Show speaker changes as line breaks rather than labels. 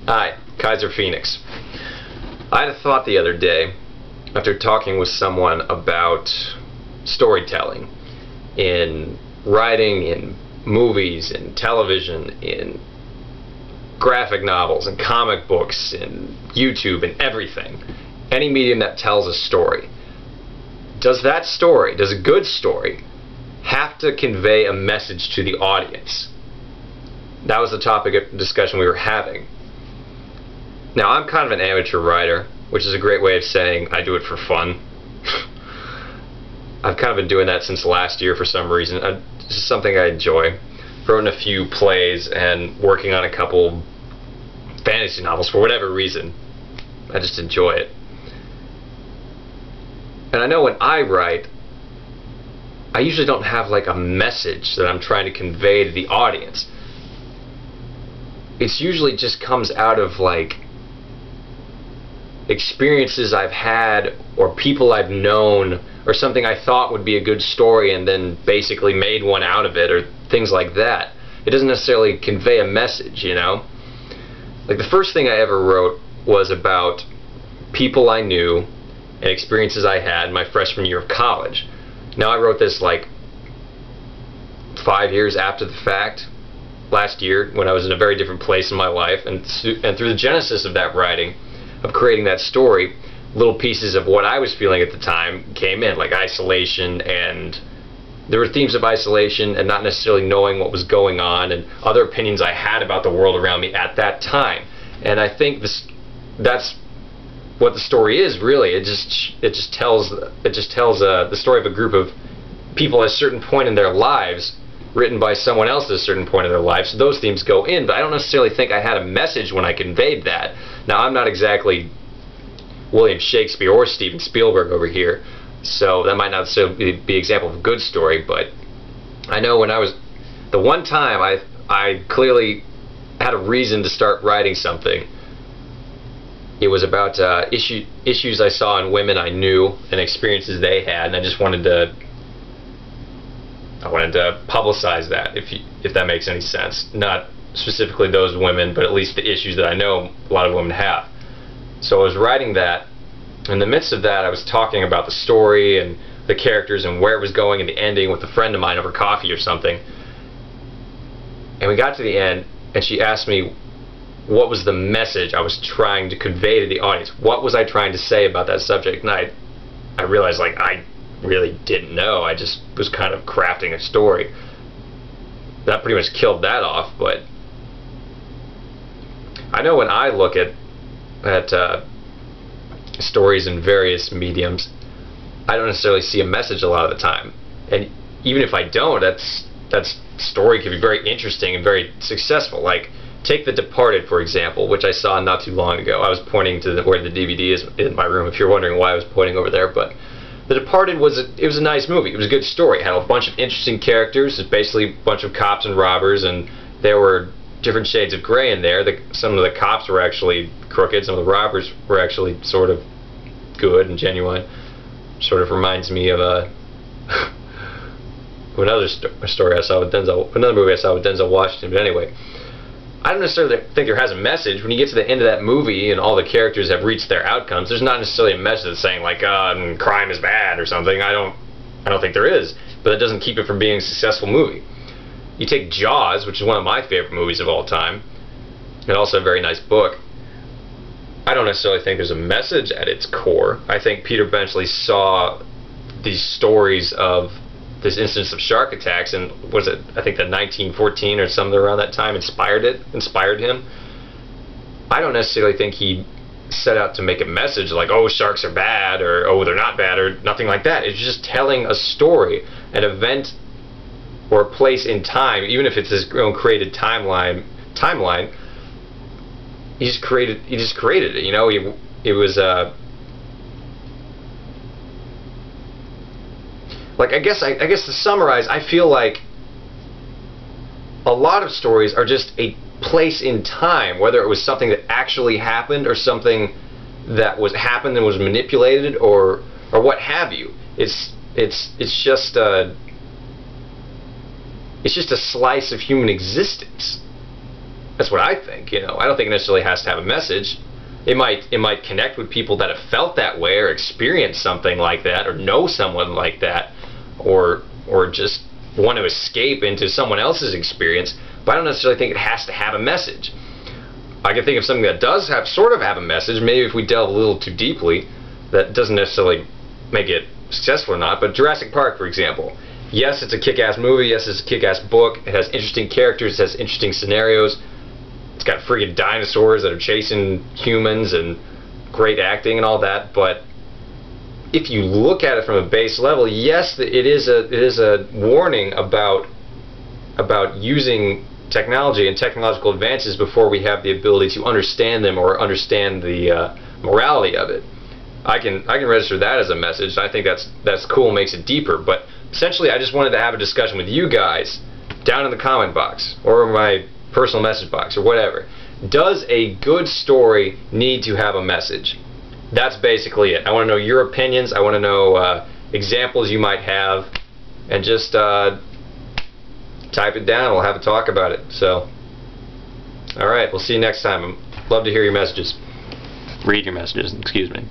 Hi, Kaiser Phoenix. I had a thought the other day after talking with someone about storytelling in writing, in movies, in television, in graphic novels, and comic books, in YouTube, and everything. Any medium that tells a story. Does that story, does a good story, have to convey a message to the audience? That was the topic of discussion we were having. Now, I'm kind of an amateur writer, which is a great way of saying I do it for fun. I've kind of been doing that since last year for some reason. It's just something I enjoy. Written a few plays and working on a couple fantasy novels for whatever reason. I just enjoy it. And I know when I write, I usually don't have like a message that I'm trying to convey to the audience. It's usually just comes out of like experiences I've had or people I've known or something I thought would be a good story and then basically made one out of it or things like that. It doesn't necessarily convey a message, you know? Like the first thing I ever wrote was about people I knew and experiences I had my freshman year of college. Now I wrote this like 5 years after the fact, last year when I was in a very different place in my life, and through the genesis of that writing, of creating that story, little pieces of what I was feeling at the time came in, like isolation, and there were themes of isolation and not necessarily knowing what was going on and other opinions I had about the world around me at that time. And I think that's what the story is really. It just tells the story of a group of people at a certain point in their lives, written by someone else at a certain point in their life. So those themes go in, but I don't necessarily think I had a message when I conveyed that. Now I'm not exactly William Shakespeare or Steven Spielberg over here, so that might not necessarily be an example of a good story, but I know when I was, the one time I clearly had a reason to start writing something. It was about issues I saw in women I knew and experiences they had, and I just wanted to publicize that, if that makes any sense. Not specifically those women, but at least the issues that I know a lot of women have. So I was writing that. In the midst of that, I was talking about the story and the characters and where it was going and the ending with a friend of mine over coffee or something. And we got to the end, and she asked me what was the message I was trying to convey to the audience. What was I trying to say about that subject? And I realized, like, I really didn't know. I just was kind of crafting a story. That pretty much killed that off, but I know when I look at stories in various mediums, I don't necessarily see a message a lot of the time. And even if I don't, that story can be very interesting and very successful. Like, take The Departed, for example, which I saw not too long ago. I was pointing to where the DVD is in my room, if you're wondering why I was pointing over there. But The Departed was a nice movie. It was a good story. It had a bunch of interesting characters. It's basically a bunch of cops and robbers, and there were different shades of gray in there. Some of the cops were actually crooked. Some of the robbers were actually sort of good and genuine. Sort of reminds me of another story I saw with another movie I saw with Denzel Washington. But anyway, I don't necessarily think there has a message. When you get to the end of that movie and all the characters have reached their outcomes, there's not necessarily a message that's saying like crime is bad or something. I don't think there is, but that doesn't keep it from being a successful movie. You take Jaws, which is one of my favorite movies of all time, and also a very nice book. I don't necessarily think there's a message at its core. I think Peter Benchley saw these stories of this instance of shark attacks, and was it, I think, the 1914 or something around that time inspired him. I don't necessarily think he set out to make a message like, oh, sharks are bad, or oh, they're not bad, or nothing like that. It's just telling a story, an event, or a place in time, even if it's his own created timeline. He just created it. You know, it was like I guess to summarize, I feel like a lot of stories are just a place in time, whether it was something that actually happened or something that happened and was manipulated or what have you. It's just a slice of human existence. That's what I think. You know, I don't think it necessarily has to have a message. It might connect with people that have felt that way or experienced something like that or know someone like that, or just want to escape into someone else's experience. But I don't necessarily think it has to have a message. I can think of something that does sort of have a message. Maybe if we delve a little too deeply, that doesn't necessarily make it successful or not. But Jurassic Park, for example. Yes, it's a kick-ass movie. Yes, it's a kick-ass book. It has interesting characters. It has interesting scenarios. It's got friggin' dinosaurs that are chasing humans and great acting and all that. But if you look at it from a base level, yes, it is a warning about using technology and technological advances before we have the ability to understand them or understand the morality of it. I can register that as a message. I think that's cool, makes it deeper. But essentially, I just wanted to have a discussion with you guys down in the comment box or my personal message box or whatever. Does a good story need to have a message? That's basically it. I want to know your opinions. I want to know examples you might have, and just type it down. We'll have a talk about it. So, all right, we'll see you next time. I'd love to hear your messages. Read your messages, excuse me.